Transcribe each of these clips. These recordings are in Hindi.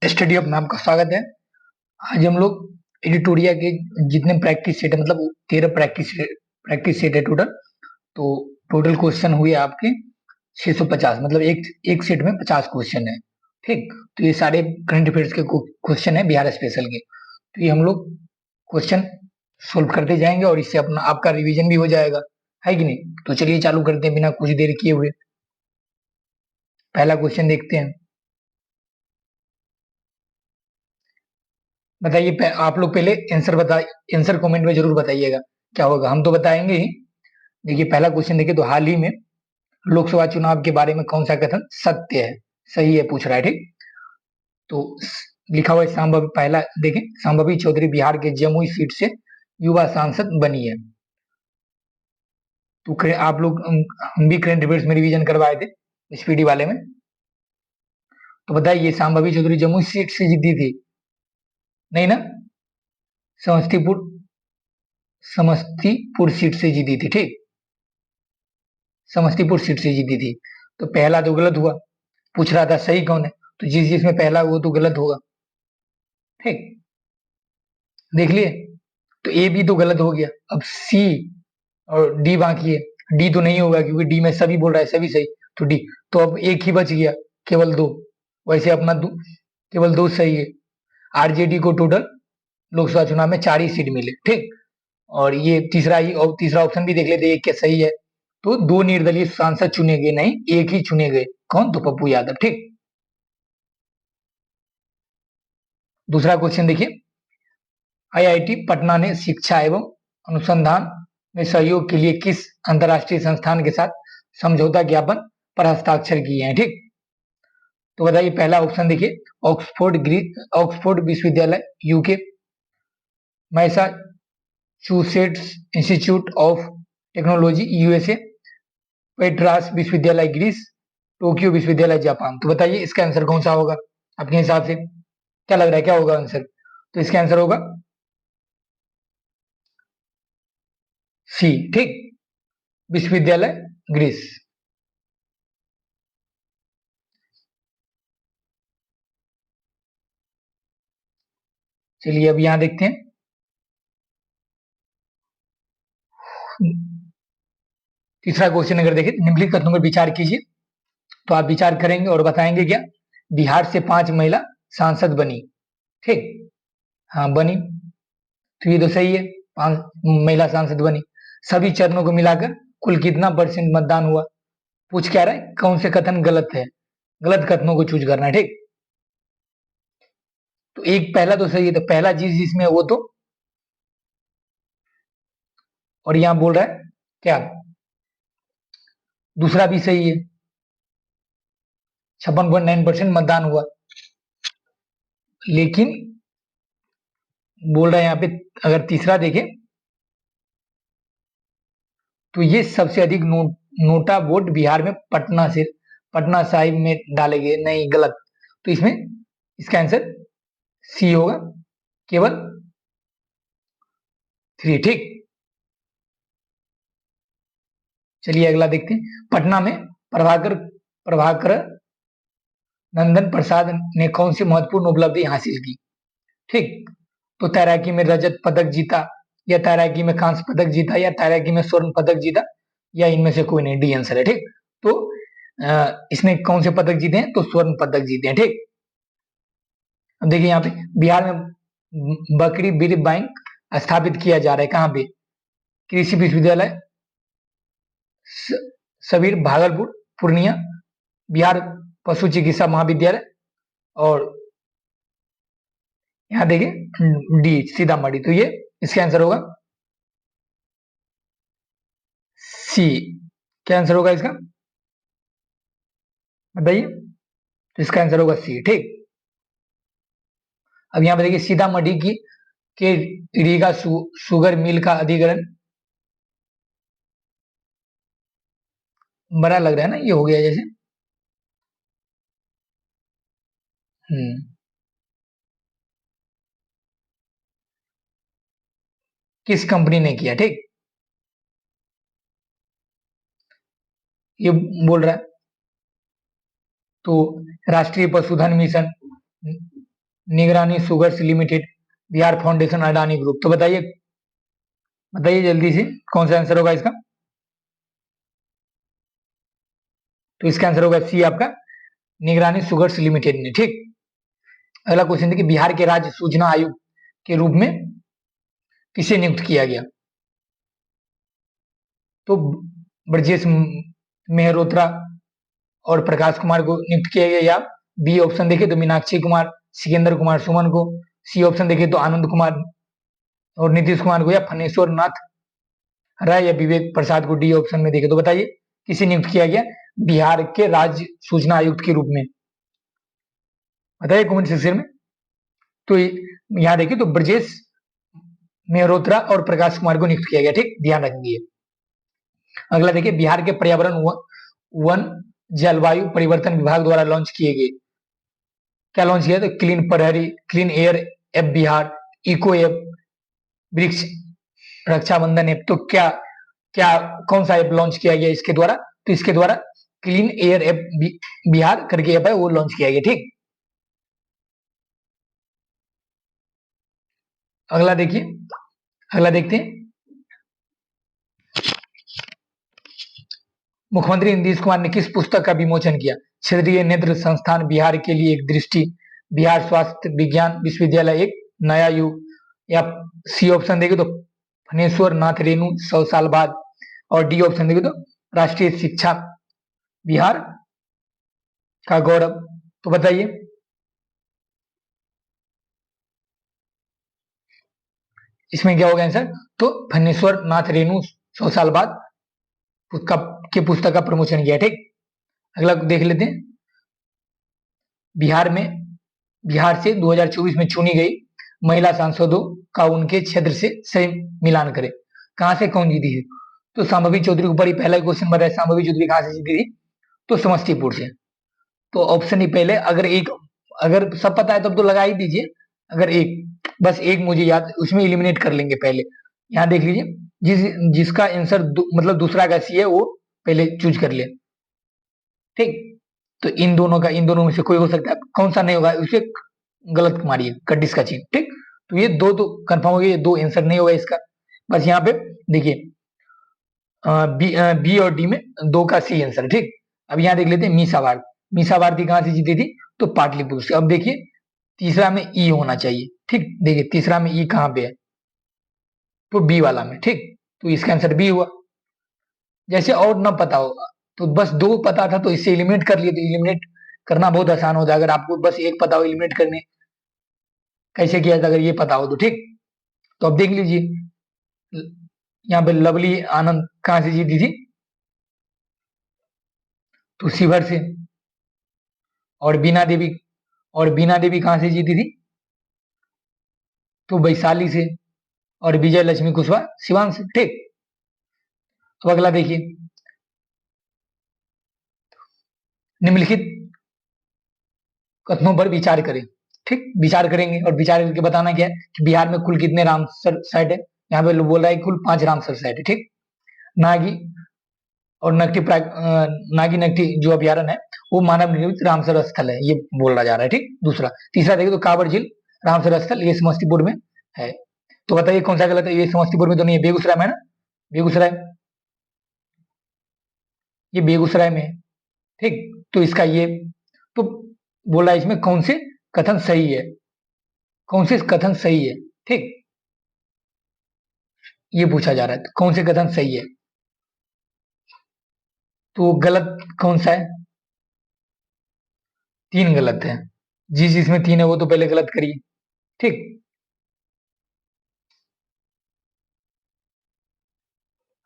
स्टडी ऑफ में आपका स्वागत है। आज हम लोग एडिटोरिया के जितने प्रैक्टिस सेट है, मतलब 13 प्रैक्टिस सेट है टोटल। तो टोटल क्वेश्चन हुए आपके 650, मतलब एक सेट में 50 क्वेश्चन है। ठीक, तो ये सारे करंट अफेयर्स के क्वेश्चन है, बिहार स्पेशल के। तो ये हम लोग क्वेश्चन सोल्व करते जाएंगे और इससे अपना आपका रिवीजन भी हो जाएगा, है कि नहीं। तो चलिए चालू करते हैं बिना कुछ देर किए हुए। पहला क्वेश्चन देखते हैं। बताइए, आप लोग पहले आंसर आंसर कमेंट में जरूर बताइएगा क्या होगा, हम तो बताएंगे ही। देखिए पहला क्वेश्चन देखिए, तो हाल ही में लोकसभा चुनाव के बारे में कौन सा कथन सत्य है, सही है पूछ रहा है। ठीक, तो लिखा हुआ है संभव, पहला देखें, संभवी चौधरी बिहार के जमुई सीट से युवा सांसद बनी है। तो आप लोग हम भी करंट अफेयर्स में रिवीजन करवाए थे स्पीडी वाले में। तो बताइए, संभवी चौधरी जमुई सीट से जीती थी? नहीं ना, समस्तीपुर समस्तीपुर सीट से जीती थी। ठीक, समस्तीपुर सीट से जीती थी। तो पहला तो गलत हुआ, पूछ रहा था सही कौन है, तो जिस जिसमें पहला वो तो गलत होगा। ठीक, देख लिए। तो ए बी तो गलत हो गया, अब सी और डी बाकी है। डी तो नहीं होगा क्योंकि डी में सभी बोल रहा है सभी सही, तो डी। तो अब एक ही बच गया, केवल दो। वैसे अपना केवल दो सही है। आरजेडी को टोटल लोकसभा चुनाव में 4 ही सीट मिले। ठीक, और ये तीसरा ही, और तीसरा ऑप्शन भी देख लेते एक क्या सही है। तो दो निर्दलीय सांसद चुने गए, नहीं एक ही चुने गए। कौन? तो पप्पू यादव। ठीक, दूसरा क्वेश्चन देखिए, आईआईटी पटना ने शिक्षा एवं अनुसंधान में सहयोग के लिए किस अंतर्राष्ट्रीय संस्थान के साथ समझौता ज्ञापन पर हस्ताक्षर किए हैं? ठीक, तो बताइए, पहला ऑप्शन देखिए, ऑक्सफोर्ड विश्वविद्यालय UK, Massachusetts Institute of Technology USA, Patras विश्वविद्यालय ग्रीस, टोक्यो विश्वविद्यालय जापान। तो बताइए इसका आंसर कौन सा होगा आपके हिसाब से? क्या लग रहा है, क्या होगा आंसर? तो इसका आंसर होगा सी। ठीक, विश्वविद्यालय ग्रीस। चलिए अब यहां देखते हैं। तीसरा क्वेश्चन अगर देखें, निम्नलिखित कथनों पर विचार कीजिए। तो आप विचार करेंगे और बताएंगे क्या? बिहार से 5 महिला सांसद बनी। ठीक, हाँ बनी, तो ये तो सही है, 5 महिला सांसद बनी। सभी चरणों को मिलाकर कुल कितना परसेंट मतदान हुआ? पूछ क्या रहा है, कौन से कथन गलत है? गलत कथनों को चूज करना है। ठीक, तो एक पहला तो सही है, तो पहला चीज जिसमें है वो तो, और यहां बोल रहा है क्या, दूसरा भी सही है, 56.9% मतदान हुआ। लेकिन बोल रहा है यहाँ पे, अगर तीसरा देखें तो ये सबसे अधिक नोटा वोट बिहार में पटना साहिब में डाले गए। नहीं, गलत। तो इसमें इसका आंसर सी होगा, केवल 3। ठीक, चलिए अगला देखते हैं। पटना में प्रभाकर प्रभाकर नंदन प्रसाद ने कौन सी महत्वपूर्ण उपलब्धि हासिल की? ठीक, तो तैराकी में रजत पदक जीता, या तैराकी में कांस्य पदक जीता, या तैराकी में स्वर्ण पदक जीता, या इनमें से कोई नहीं, डी आंसर है। ठीक, तो इसने कौन से पदक जीते हैं? तो स्वर्ण पदक जीते हैं। ठीक, अब देखिए यहाँ पे बिहार में बकरी बीज बैंक स्थापित किया जा रहा है, कहाँ पे? कृषि विश्वविद्यालय सबीर भागलपुर पूर्णिया, बिहार पशु चिकित्सा महाविद्यालय, और यहाँ देखिए डी सीतामढ़ी। तो ये इसका आंसर होगा सी। क्या आंसर होगा इसका, बताइए? तो इसका आंसर होगा सी। ठीक, अब यहाँ पे देखिए, सीतामढ़ी की के रीगा शुगर मिल का अधिग्रहण, बड़ा लग रहा है ना, ये हो गया जैसे। हम्म, किस कंपनी ने किया? ठीक, ये बोल रहा है। तो राष्ट्रीय पशुधन मिशन निगरानी sugars limited, Bihar foundation, Adani group. तो बताइए बताइए जल्दी से कौन सा आंसर होगा इसका। तो इसका आंसर होगा सी आपका, निगरानी शुगर्स लिमिटेड ने। ठीक, अगला क्वेश्चन देखिए, बिहार के राज्य सूचना आयुक्त के रूप में किसे नियुक्त किया गया। तो ब्रजेश मेहरोत्रा और प्रकाश कुमार को नियुक्त किया गया, या बी ऑप्शन देखे तो मीनाक्षी कुमार, सिकंदर कुमार सुमन को, सी ऑप्शन देखे तो आनंद कुमार और नीतीश कुमार को, या फनेश्वर नाथ राय या विवेक प्रसाद को, डी ऑप्शन में देखे तो बताइए किसे नियुक्त किया गया बिहार के राज्य सूचना आयुक्त के रूप में। बताइए कमेंट सेक्शन में। तो यहाँ देखिए तो ब्रजेश मेहरोत्रा और प्रकाश कुमार को नियुक्त किया गया। ठीक, ध्यान रखेंगे। अगला देखिए, बिहार के पर्यावरण वन जलवायु परिवर्तन विभाग द्वारा लॉन्च किए गए, क्या लॉन्च किया, तो क्लीन प्रहरी, clean air app Bihar, eco app, वृक्ष रक्षाबंधन ऐप। तो क्या क्या कौन सा ऐप लॉन्च किया गया इसके द्वारा, तो इसके द्वारा क्लीन एयर ऐप बिहार करके ऐप है वो लॉन्च किया गया। ठीक, अगला देखिए, अगला देखते हैं, मुख्यमंत्री नीतीश कुमार ने किस पुस्तक का विमोचन किया, क्षेत्रीय नेत्र संस्थान बिहार के लिए एक दृष्टि, बिहार स्वास्थ्य विज्ञान विश्वविद्यालय एक नया युग, या सी ऑप्शन देंगे तो फनेश्वर नाथ रेणु 100 साल बाद, और डी ऑप्शन देंगे तो राष्ट्रीय शिक्षा बिहार का गौरव। तो बताइए इसमें क्या होगा आंसर, तो फनेश्वर नाथ रेणु 100 साल बाद के पुस्तक का प्रमोशन किया। ठीक, अगला देख लेते हैं, बिहार से 2024 में चुनी गई महिला सांसदों का उनके क्षेत्र से सही मिलान करें, कहां से कौन जीती है। तो संभवी चौधरी ऊपर ही पहला क्वेश्चन बताया, संभवी चौधरी कहां से जीती थी, तो समस्तीपुर से। तो ऑप्शन ही पहले, अगर सब पता है तब तो लगा ही दीजिए, अगर बस एक मुझे याद, उसमें एलिमिनेट कर लेंगे पहले। यहाँ देख लीजिए, जिसका आंसर मतलब दूसरा का सी है वो पहले चूज कर ले। ठीक, तो इन दोनों में से कोई हो सकता है, कौन सा नहीं होगा उसे गलत मारिए, कड्डिस का चिन्ह। ठीक, तो ये दो तो कंफर्म हो गया, ये दो आंसर नहीं होगा इसका। बस यहाँ पे देखिए बी और डी में दो का सी आंसर। ठीक, अब यहाँ देख लेते हैं मीसा भारती कहां से जीती थी, तो पाटलिपुत्र से। अब देखिए तीसरा में ई होना चाहिए। ठीक, देखिए तीसरा में ई कहां पे है, तो बी वाला में। ठीक, तो इसका आंसर बी हुआ। जैसे और न पता होगा तो बस दो पता था तो इससे एलिमिनेट कर लिए, तो एलिमिनेट करना बहुत आसान हो जाएगा। अगर आपको बस एक पता हो एलिमिनेट करने कैसे किया था, अगर ये पता हो तो। ठीक, तो अब देख लीजिए यहाँ पे लवली आनंद कहां से जीती थी, तो शिवहर से। और बीना देवी कहां से जीती थी, तो वैशाली से। और विजय लक्ष्मी कुशवाहा सिवान से। ठीक, तो अगला देखिए, निम्नलिखित कथनों पर विचार करें। ठीक, विचार करेंगे और विचार करके बताना क्या है कि बिहार में कुल कितने रामसर साइट है। यहाँ पे बोल रहा है कुल 5 रामसर साइट है। ठीक, नागी और नागी नकटी जो अभ्यारण्य है वो मानव निर्मित रामसर स्थल है, ये बोला जा रहा है। ठीक, तीसरा देखिए तो कांवर झील रामसर स्थल, ये समस्तीपुर में है। तो बताइए कौन सा गलत है, ये समस्तीपुर में तो नहीं है, बेगूसराय में है ना, बेगूसराय, ये बेगूसराय में है। ठीक, तो इसका ये तो बोला इसमें कौन से कथन सही है, कौन से कथन सही है। ठीक, ये पूछा जा रहा है कौन से कथन सही है, तो गलत कौन सा है, 3 गलत है। जिसमें 3 है वो तो पहले गलत करिए। ठीक,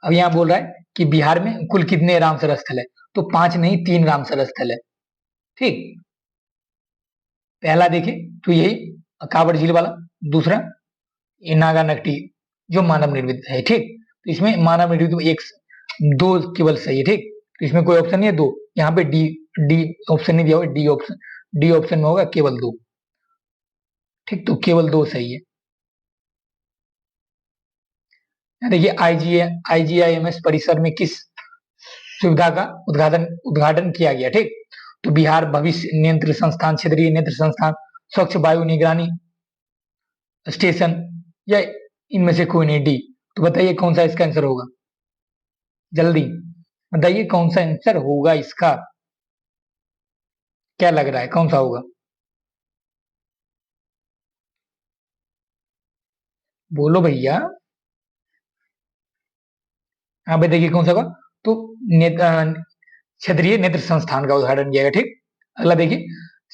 अब यहां बोल रहा है कि बिहार में कुल कितने रामसर स्थल है, तो 5 नहीं 3 रामसर स्थल है। ठीक, पहला देखें तो यही कांवड़ झील वाला, दूसरा नागा नकटी जो मानव निर्मित है। ठीक, तो इसमें मानव निर्मित एक दो केवल सही है। ठीक, तो इसमें कोई ऑप्शन नहीं है, दो यहाँ पे डी डी ऑप्शन नहीं दिया हुआ, डी ऑप्शन में होगा केवल 2। ठीक, तो केवल 2 सही है। देखिए आईजीआईएमएस परिसर में किस सुविधा का उद्घाटन किया गया। ठीक, तो बिहार भविष्य नेत्र संस्थान, क्षेत्रीय नेत्र संस्थान, स्वच्छ वायु निगरानी स्टेशन, या इनमें से कोई नहीं, डी। तो बताइए कौन सा इसका आंसर होगा, जल्दी बताइए कौन सा आंसर होगा इसका, क्या लग रहा है कौन सा होगा, बोलो भैया। हाँ भाई देखिए कौन सा होगा, तो क्षेत्रीय नेत्र संस्थान का उदाहरण दिया गया, ठीक। अगला देखिए,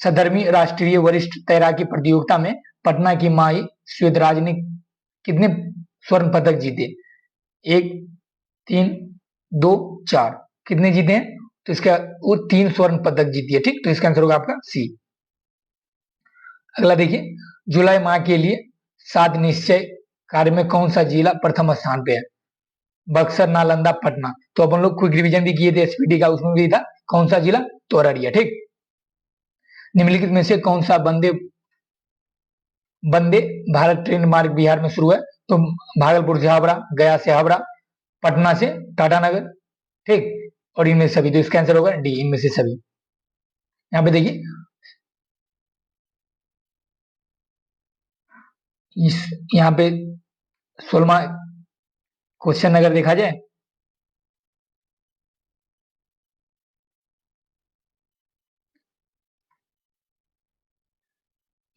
सदरमी राष्ट्रीय वरिष्ठ तैराकी प्रतियोगिता में पटना की माई श्वेतराज ने कितने स्वर्ण पदक जीते, एक, तीन, दो, चार, कितने जीते हैं, तो इसका वो 3 स्वर्ण पदक जीती है, ठीक। तो इसका आंसर होगा आपका सी। अगला देखिए, जुलाई माह के लिए 7 निश्चय कार्य में कौन सा जिला प्रथम स्थान पे है, बक्सर, नालंदा, पटना। तो अपन लोग क्विक रिवीजन भी किए थे एसपीटी का, उसमें भी था कौन सा जिला, तो अररिया, ठीक। निम्नलिखित में से कौन सा वंदे वंदे भारत ट्रेन मार्ग बिहार में शुरू है, तो भागलपुर से हावड़ा, गया से हावड़ा, पटना से टाटानगर, ठीक। और इनमें से सभी, तो इसका आंसर होगा डी, इनमें से सभी। यहाँ पे देखिए, इस यहाँ पे 16वां क्वेश्चन अगर देखा जाए,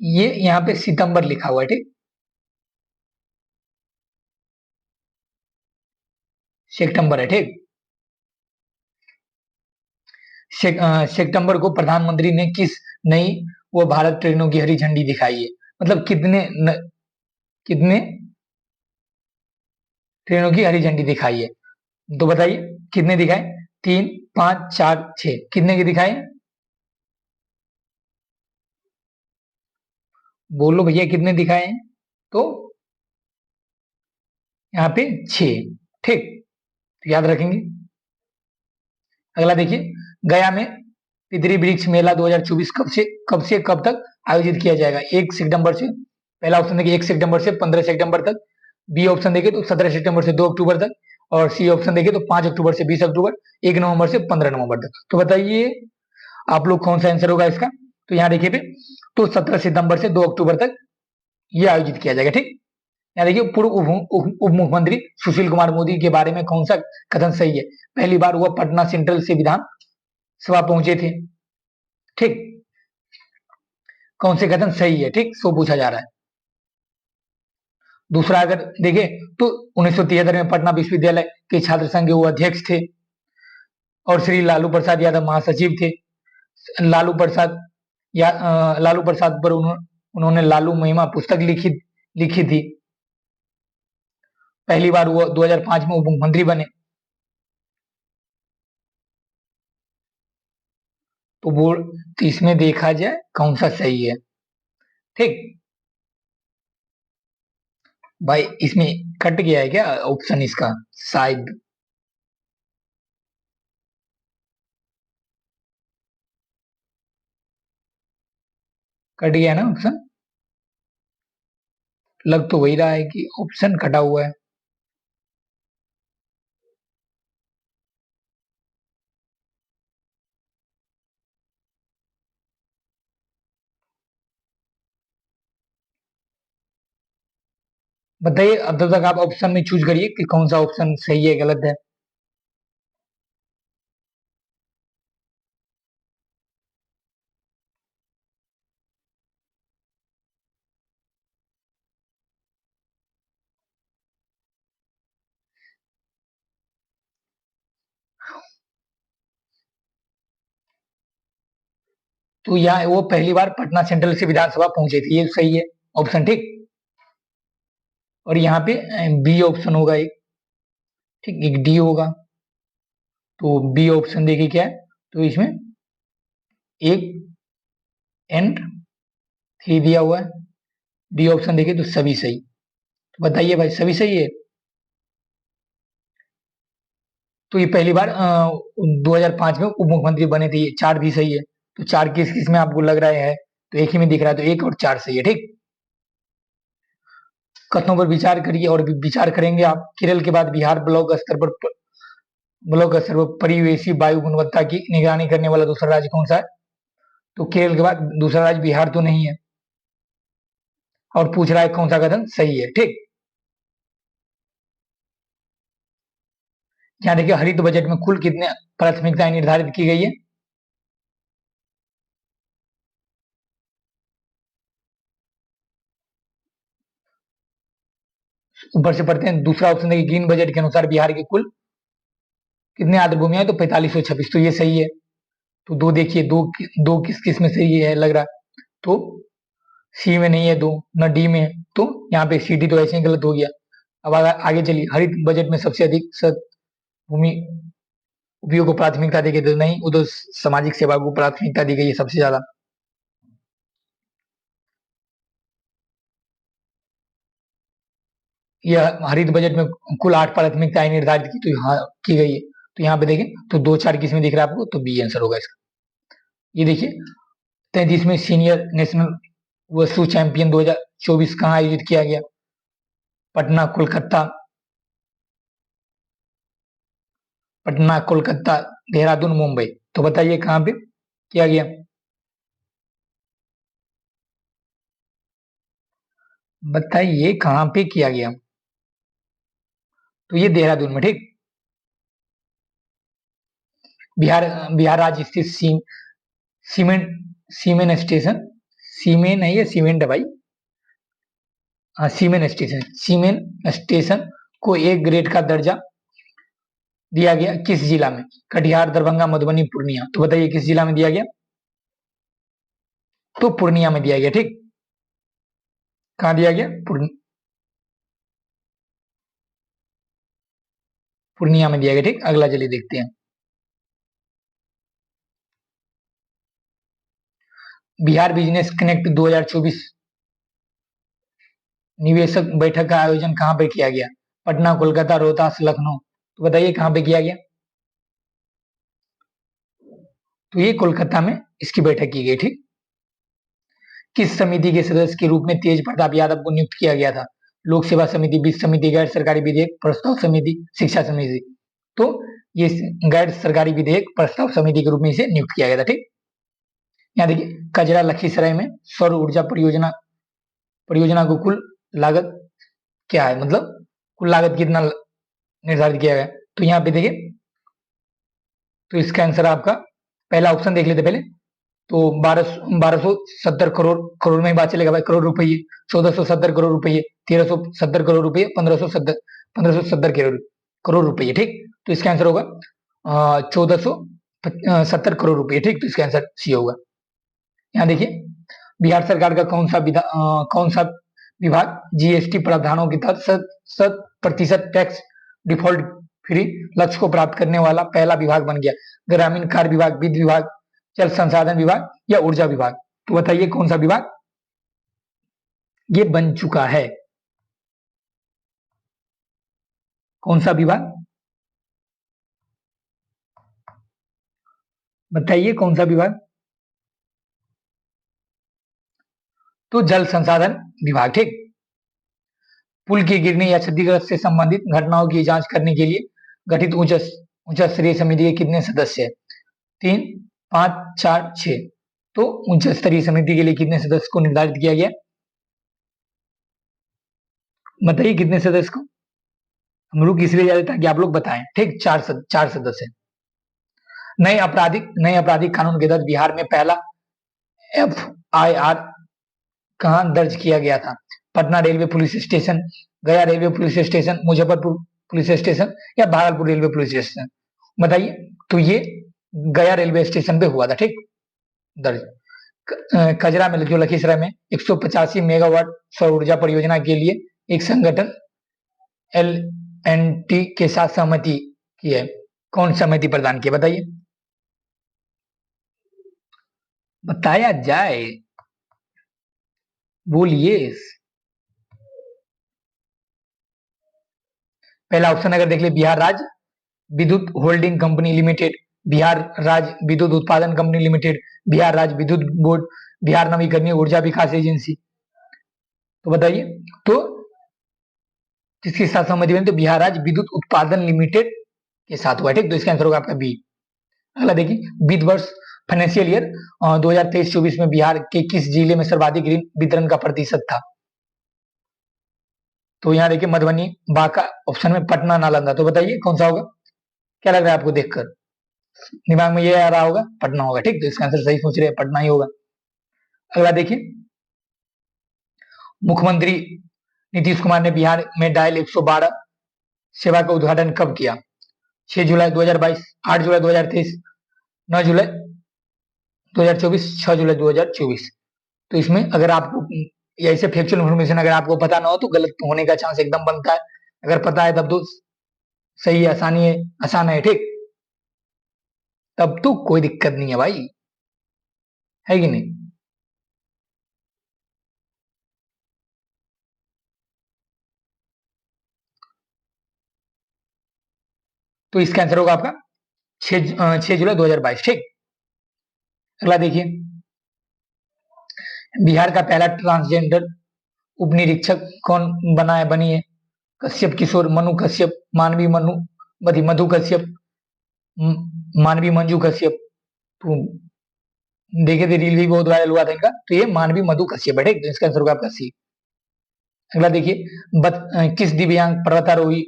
ये यहाँ पे सितंबर लिखा हुआ है, ठीक। सितंबर है, ठीक। सितंबर को प्रधानमंत्री ने किस नई वो भारत ट्रेनों की हरी झंडी दिखाई है, मतलब कितने ट्रेनों की हरी झंडी दिखाई है, तो बताइए कितने दिखाए, 3, 5, 4, 6, कितने की दिखाए, बोलो भैया कितने दिखाए हैं, तो यहाँ पे 6, ठीक। तो याद रखेंगे। अगला देखिए, गया में पितरी वृक्ष मेला 2024 कब से कब तक आयोजित किया जाएगा, 1 सितंबर से, पहला ऑप्शन देखिए 1 सितंबर से 15 सितंबर तक, बी ऑप्शन देखिए तो 17 सितंबर से 2 अक्टूबर तक, और सी ऑप्शन देखिए तो 5 अक्टूबर से 20 अक्टूबर, 1 नवंबर से 15 नवंबर तक। तो बताइए आप लोग कौन सा आंसर होगा इसका, तो यहाँ देखिए, तो 17 सितंबर से 2 अक्टूबर तक ये आयोजित किया जाएगा, ठीक। यहाँ देखिए, पूर्व उप मुख्यमंत्री सुशील कुमार मोदी के बारे में कौन सा कथन सही है, पहली बार वह पटना सेंट्रल से विधान सभा पहुंचे थे, ठीक। कौन से कथन सही है, ठीक, सो पूछा जा रहा है। दूसरा अगर देखें तो 1973 में पटना विश्वविद्यालय के छात्र संघ के वो अध्यक्ष थे, और श्री लालू प्रसाद यादव महासचिव थे। लालू प्रसाद लालू प्रसाद पर उन्होंने लालू महिमा पुस्तक लिखी थी। पहली बार वो 2005 में उप मुख्यमंत्री बने। तो वो, तो इसमें देखा जाए कौन सा सही है, ठीक। भाई इसमें कट गया है क्या ऑप्शन इसका, शायद कट गया ना ऑप्शन, लग तो वही रहा है कि ऑप्शन कटा हुआ है। बताइए अब तब तक आप ऑप्शन में चूज करिए कि कौन सा ऑप्शन सही है गलत है। तो यहाँ वो पहली बार पटना सेंट्रल से विधानसभा पहुंचे थे, ये सही है ऑप्शन, ठीक। और यहाँ पे बी ऑप्शन होगा एक, ठीक, एक डी होगा। तो बी ऑप्शन देखिए क्या है, तो इसमें एक एंड 3 दिया हुआ है। डी ऑप्शन देखिए तो सभी सही। तो बताइए भाई सभी सही है। तो ये पहली बार 2005 में उप मुख्यमंत्री बने थे, ये 4 भी सही है। तो 4 किस किस में आपको लग रहा है, तो एक ही में दिख रहा है, तो 1 और 4 सही है, ठीक। कथनों पर विचार करिए, और भी विचार करेंगे आप। केरल के बाद बिहार ब्लॉक स्तर पर परिवेशी वायु गुणवत्ता की निगरानी करने वाला दूसरा राज्य कौन सा है, तो केरल के बाद दूसरा राज्य बिहार तो नहीं है। और पूछ रहा है कौन सा कथन सही है। ठीक, यहाँ देखिए हरित बजट में कुल कितने प्राथमिकताएं निर्धारित की गई है। ऊपर से पढ़ते हैं, दूसरा ऑप्शन देखिए ग्रीन बजट के अनुसार बिहार की कुल कितने आर्द्र भूमि है, तो 4526, तो ये सही है। तो दो देखिए, दो किस किस में सही है लग रहा, तो सी में नहीं है दो, न डी में है, तो यहाँ पे सी डी तो ऐसे ही गलत हो गया। अब आगे चलिए, हरित बजट में सबसे अधिक भूमि उपयोग को प्राथमिकता दी गई, तो नहीं, वो तो सामाजिक सेवा को प्राथमिकता दी गई है सबसे ज्यादा। यह हरित बजट में कुल 8 प्राथमिकताएं निर्धारित की, तो यहाँ की गई है। तो यहाँ पे देखें तो 2 4 किस में दिख रहा है आपको, तो बी आंसर होगा इसका। ये देखिए 33वें सीनियर नेशनल वसु चैंपियन 2024 कहाँ आयोजित किया गया, पटना कोलकाता, पटना कोलकाता देहरादून मुंबई, तो बताइए कहाँ पे किया गया। बताइए कहाँ पे किया गया, तो ये देहरादून में। ठीक, बिहार बिहार राज्य स्थित सीमेंट सीमेंट स्टेशन, सीमेंट नहीं है सीमेंट है भाई, हाँ सीमेंट स्टेशन को ए ग्रेड का दर्जा दिया गया किस जिला में, कटिहार, दरभंगा, मधुबनी, पूर्णिया, तो बताइए किस जिला में दिया गया, तो पूर्णिया में दिया गया। ठीक, कहाँ दिया गया, पूर्णिया में दिया गया। ठीक, अगला चलिए देखते हैं, बिहार बिजनेस कनेक्ट 2024 निवेशक बैठक का आयोजन कहाँ पे किया गया, पटना, कोलकाता, रोहतास, लखनऊ, तो बताइए कहाँ पे किया गया, तो ये कोलकाता में इसकी बैठक की गई। ठीक, किस समिति के सदस्य के रूप में तेज प्रताप यादव को नियुक्त किया गया था, लोक सेवा समिति, वित्त समिति, गैर सरकारी विधेयक प्रस्ताव समिति, शिक्षा समिति, तो ये गैर सरकारी विधेयक प्रस्ताव समिति के रूप में इसे नियुक्त किया गया था। ठीक, यहाँ देखिए कजरा लखीसराय में सौर ऊर्जा परियोजना परियोजना को कुल लागत क्या है, मतलब कुल लागत कितना निर्धारित किया गया, तो यहाँ पे देखिए, तो इसका आंसर आपका पहला ऑप्शन देख लेते पहले, तो 1270 करोड़, करोड़ में ही बात चलेगा भाई, करोड़ रुपये, 1470 करोड़ रुपये, 1370 करोड़ रुपये, 1570 करोड़ रुपये। ठीक, तो इसका आंसर होगा 1470 करोड़ रुपये। ठीक, तो इसका आंसर सी होगा। यहाँ देखिए बिहार सरकार का कौन सा विभाग जीएसटी प्रावधानों के तहत 100% टैक्स डिफॉल्ट फ्री लक्ष्य को प्राप्त करने वाला पहला विभाग बन गया, ग्रामीण कार्य विभाग, वित्त विभाग, जल संसाधन विभाग या ऊर्जा विभाग, तो बताइए कौन सा विभाग ये बन चुका है, कौन सा विभाग, बताइए कौन सा विभाग, तो जल संसाधन विभाग। ठीक, पुल के गिरने या क्षतिग्रस्त से संबंधित घटनाओं की जांच करने के लिए गठित उच्च स्तरीय समिति के कितने सदस्य हैं, 3 5 4 6, तो उच्च स्तरीय समिति के लिए कितने सदस्य को निर्धारित किया गया, बताइए कितने सदस्य को, हम रुक इसलिए जाते ताकि आप लोग बताएं। ठीक, चार सदस्य। नए आपराधिक कानून के तहत बिहार में पहला FIR कहाँ दर्ज किया गया था, पटना रेलवे पुलिस स्टेशन, गया railway police station, Muzaffarpur police station या भागलपुर रेलवे पुलिस स्टेशन, बताइए, तो ये गया रेलवे स्टेशन पे हुआ था। ठीक, दर्ज कजरा में जो लखीसराय में 185 मेगावाट सौर ऊर्जा परियोजना के लिए एक संगठन LNT के साथ सहमति की है, कौन सहमति प्रदान की, बताइए, बताया जाए, बोलिए। पहला ऑप्शन अगर देख ले, बिहार राज्य विद्युत होल्डिंग कंपनी लिमिटेड, बिहार राज्य विद्युत उत्पादन कंपनी लिमिटेड, बिहार राज्य विद्युत बोर्ड, बिहार नवीकरणीय ऊर्जा विकास एजेंसी, तो बताइए, तो किसके साथ सहमति बनी, तो बिहार राज्य विद्युत उत्पादन लिमिटेड के साथ हुआ। ठीक, तो इसका आंसर होगा आपका बी। अगला देखिए, वित्त वर्ष फाइनेंशियल ईयर 2023-24 में बिहार के किस जिले में सर्वाधिक ऋण वितरण का प्रतिशत था, तो यहाँ देखिए मधुबनी, बांका, ऑप्शन में पटना, नालंदा। तो बताइए कौन सा होगा, क्या लग रहा है आपको देखकर, दिमाग में ये आ रहा होगा पटना होगा। ठीक, तो इसका आंसर सही सोच रहे हैं, पटना ही होगा। अगला देखिए, मुख्यमंत्री नीतीश कुमार ने बिहार में डायल 112 सेवा का उद्घाटन कब किया? 6 जुलाई 2022, 8 जुलाई 2023, 9 जुलाई 2024, 6 जुलाई 2024। तो इसमें अगर आपको या ऐसे फैक्चुअल इन्फॉर्मेशन अगर आपको पता ना हो तो गलत होने का चांस एकदम बनता है। अगर पता है तब तो सही है, आसानी है, आसान है। ठीक, तब तो कोई दिक्कत नहीं है भाई, है कि नहीं। तो इसका आंसर होगा आपका 6 जुलाई 2022। ठीक, अगला देखिए, बिहार का पहला ट्रांसजेंडर उप निरीक्षक कौन बना है, बनी है? कश्यप किशोर, मनु कश्यप, मानवी मनु, मधु कश्यप, मानवी मंजू कश्यप। तो देखे थे, रील भी बहुत वायरल हुआ था इनका। तो ये मानवी मधु कश्यप है। ठीक, तो इसका आंसर होगा आपका सी। अगला देखिए, किस दिव्यांग पर्वतारोही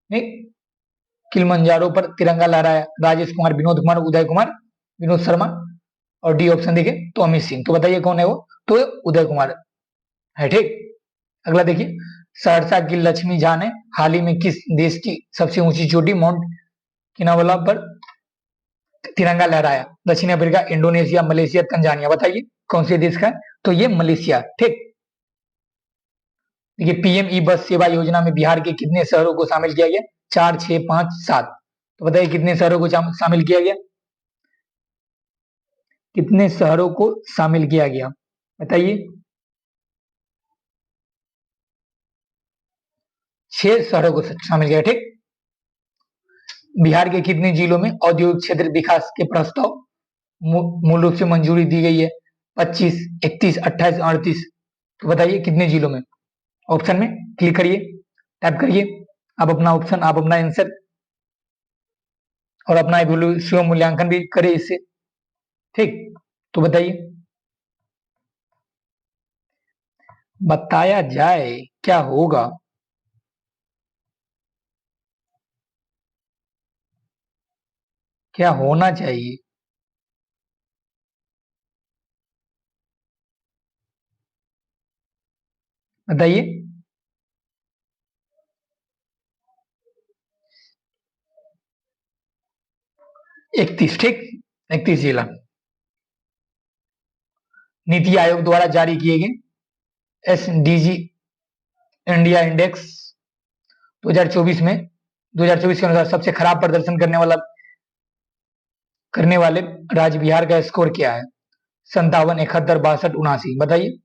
ने किलिमंजारो पर तिरंगा लहराया? राजेश कुमार, विनोद कुमार, उदय कुमार, विनोद शर्मा, और डी ऑप्शन देखे तो अमित सिंह। तो बताइए कौन है वो, तो उदय कुमार है। ठीक, अगला देखिए, सहरसा की लक्ष्मी झा ने हाल ही में किस देश की सबसे ऊंची चोटी माउंट किनावला पर तिरंगा लहराया? दक्षिण अफ्रीका, इंडोनेशिया, मलेशिया, तंजानिया। बताइए कौन से देश का है, तो ये मलेशिया। ठीक, देखिए, पीएम ई बस सेवा योजना में बिहार के कितने शहरों को शामिल किया गया? 4, 6, 5, 7। तो बताइए कितने शहरों को शामिल किया गया, कितने शहरों को शामिल किया गया, बताइए। 6 शहरों को शामिल किया। ठीक, बिहार के कितने जिलों में औद्योगिक क्षेत्र विकास के प्रस्ताव मूल रूप से मंजूरी दी गई है? 25, 31, 28, 38। तो बताइए कितने जिलों में, ऑप्शन में क्लिक करिए, टाइप करिए आप अपना ऑप्शन, आप अपना आंसर, और अपना स्व मूल्यांकन भी करें इससे। ठीक, तो बताइए, बताया जाए क्या होगा, क्या होना चाहिए, बताइए। 31। ठीक, 31 जिला। नीति आयोग द्वारा जारी किए गए एसडीजी इंडिया इंडेक्स 2024 में 2024 के अनुसार सबसे खराब प्रदर्शन करने वाले राज्य बिहार का स्कोर क्या है? 57, 71, 62, 79। बताइए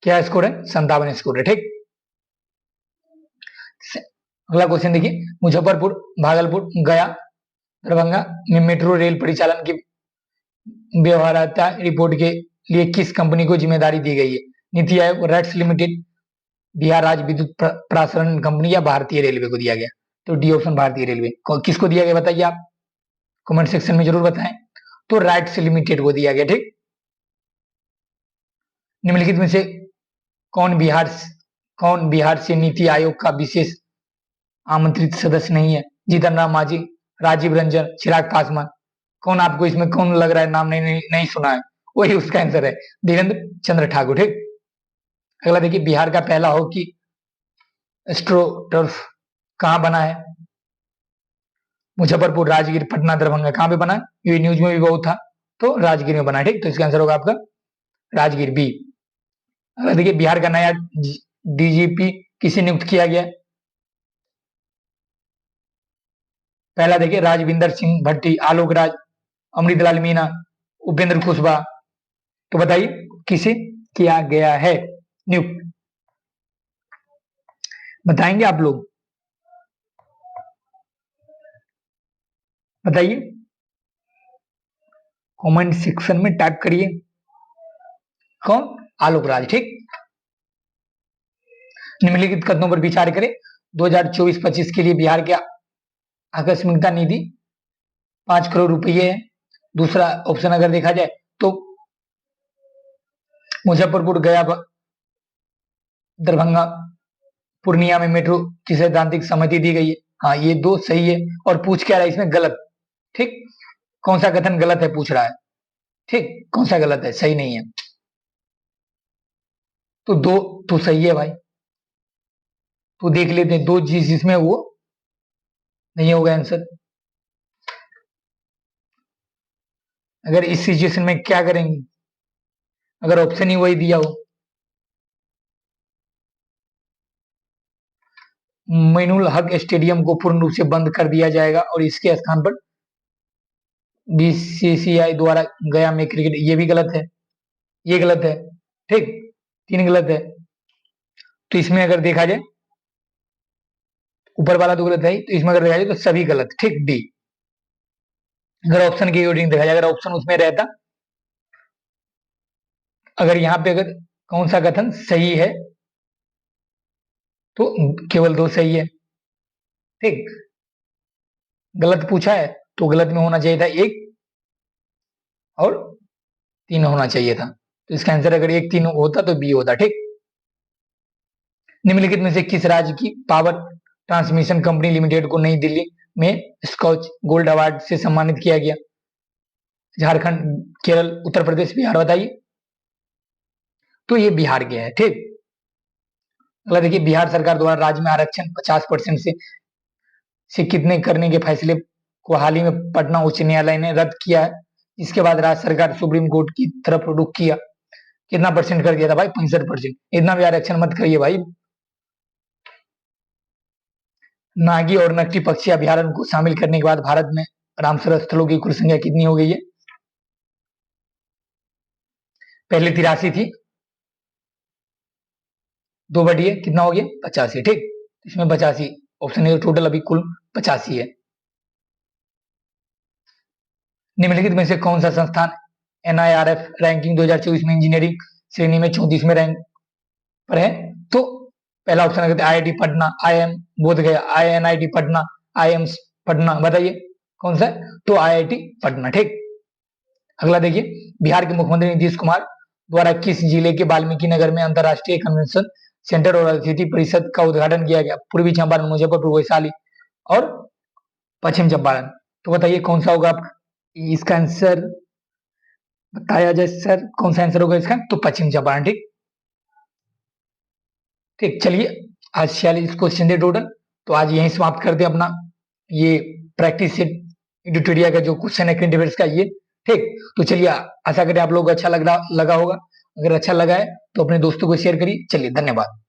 क्या स्कोर है, 57 स्कोर है। ठीक, अगला क्वेश्चन देखिए, मुजफ्फरपुर, भागलपुर, गया, दरभंगा में मेट्रो रेल परिचालन की व्यवहार्यता रिपोर्ट के लिए किस कंपनी को जिम्मेदारी दी गई है? नीति आयोग, रेट्स लिमिटेड, बिहार राज्य विद्युत प्रसारण कंपनी, या भारतीय रेलवे को दिया गया? तो डी ऑप्शन भारतीय रेलवे। किसको दिया गया बताइए आप, कमेंट सेक्शन में जरूर बताएं। तो राइट्स लिमिटेड को दिया गया। ठीक, निम्नलिखित में से कौन बिहार कौन बिहार से नीति आयोग का विशेष आमंत्रित सदस्य नहीं है? जीतन राम मांझी, राजीव रंजन, चिराग पासवान। कौन आपको इसमें कौन लग रहा है, नाम नहीं सुना है? वही उसका आंसर है, धीरेन्द्र चंद्र ठाकुर। ठीक, अगला देखिए, बिहार का पहला हॉकी स्ट्रो टर्फ कहां बना है? मुजफ्फरपुर, राजगीर, पटना, दरभंगा। कहां पे बना है? ये न्यूज में भी बहुत था, तो राजगीर में बना है। ठीक, तो इसका आंसर होगा आपका राजगीर, बी। अगला देखिए, बिहार का नया डीजीपी किसे नियुक्त किया गया? पहला देखिए, राजविंदर सिंह भट्टी, आलोक राज, अमृतलाल मीना, उपेंद्र कुशवाहा। तो बताइए किसे किया गया है नियुक्त, बताएंगे आप लोग, बताइए कमेंट सेक्शन में टाइप करिए। कौन? आलोक राज। ठीक, निम्नलिखित कदमों पर विचार करें। 2024-25 के लिए बिहार के आकस्मिकता निधि 5 करोड़ रुपये है। दूसरा ऑप्शन अगर देखा जाए तो मुजफ्फरपुर, गया, दरभंगा पूर्णिया में मेट्रो की सैद्धांतिक सहमति दी गई है। हाँ, ये दो सही है। और पूछ क्या रहा है इसमें, गलत। ठीक, कौन सा कथन गलत है पूछ रहा है। ठीक, कौन सा गलत है, सही नहीं है। तो दो तो सही है भाई, तो देख लेते हैं दो जिसमें वो नहीं होगा आंसर। अगर इस सिचुएशन में क्या करेंगे, अगर ऑप्शन ही वही दिया हो, मोइनुल हक स्टेडियम को पूर्ण रूप से बंद कर दिया जाएगा और इसके स्थान पर बीसीसीआई द्वारा गया में क्रिकेट, ये भी गलत है, ये गलत है। ठीक, तीन गलत है। तो इसमें अगर देखा जाए, ऊपर वाला तो गलत है, तो इसमें अगर देखा जाए तो सभी गलत। ठीक, डी। अगर ऑप्शन की अकॉर्डिंग देखा जाए, अगर ऑप्शन उसमें रहता, अगर यहाँ पे अगर कौन सा कथन सही है तो केवल दो सही है। ठीक, गलत पूछा है तो गलत में होना चाहिए था एक और तीन होना चाहिए था। तो इसका आंसर अगर एक तीन होता तो बी होता। ठीक, निम्नलिखित में से किस राज्य की पावर ट्रांसमिशन कंपनी लिमिटेड को नई दिल्ली में स्कॉच गोल्ड अवार्ड से सम्मानित किया गया? झारखंड, केरल, उत्तर प्रदेश, बिहार, बताइए। तो ये बिहार के है। ठीक, अगला देखिए, बिहार सरकार द्वारा राज्य में आरक्षण 50% से कितने करने के फैसले को हाल ही में पटना उच्च न्यायालय ने रद्द किया है। इसके बाद राज्य सरकार सुप्रीम कोर्ट की तरफ रुख किया। कितना परसेंट कर दिया था भाई? 65%। इतना भी आरक्षण मत करिए भाई। नागी और नकटी पक्षी अभ्यारण्य को शामिल करने के बाद भारत में रामसर स्थलों की कुल संख्या कितनी हो गई है? पहले 83 थी, 2 बढ़ी कितना हो गया? 85। ठीक, इसमें 85 ऑप्शन है, टोटल अभी कुल 85 है। निम्नलिखित में से कौन सा संस्थान NIRF रैंकिंग 2024 में इंजीनियरिंग श्रेणी में 34वें रैंक पर है? तो पहला ऑप्शन है IIT Patna, IIM Bodhgaya, INIT Patna, IIMS Patna, बताइए कौन सा है? तो IIT पटना। ठीक, अगला देखिए, बिहार के मुख्यमंत्री नीतीश कुमार द्वारा किस जिले के वाल्मीकि नगर में अंतरराष्ट्रीय कन्वेंशन सेंटर और अतिथि परिषद का उद्घाटन किया गया? पूर्वी चंपारण, मुजफ्फरपुर, वैशाली और पश्चिम चंपारण। तो बताइए कौन सा होगा आपका इसका आंसर? बताया जाए सर, कौन सा आंसर होगा इसका? तो पश्चिम चंपारण। ठीक, ठीक, चलिए आज 46 क्वेश्चन थे टोटल, तो आज यहीं समाप्त करते हैं अपना ये प्रैक्टिस सेट ट्यूटोरियल का जो क्वेश्चन है करंट अफेयर्स का ये। ठीक, तो चलिए आशा करें आप लोग अच्छा लगा होगा। अगर अच्छा लगा है तो अपने दोस्तों को शेयर करिए। चलिए, धन्यवाद।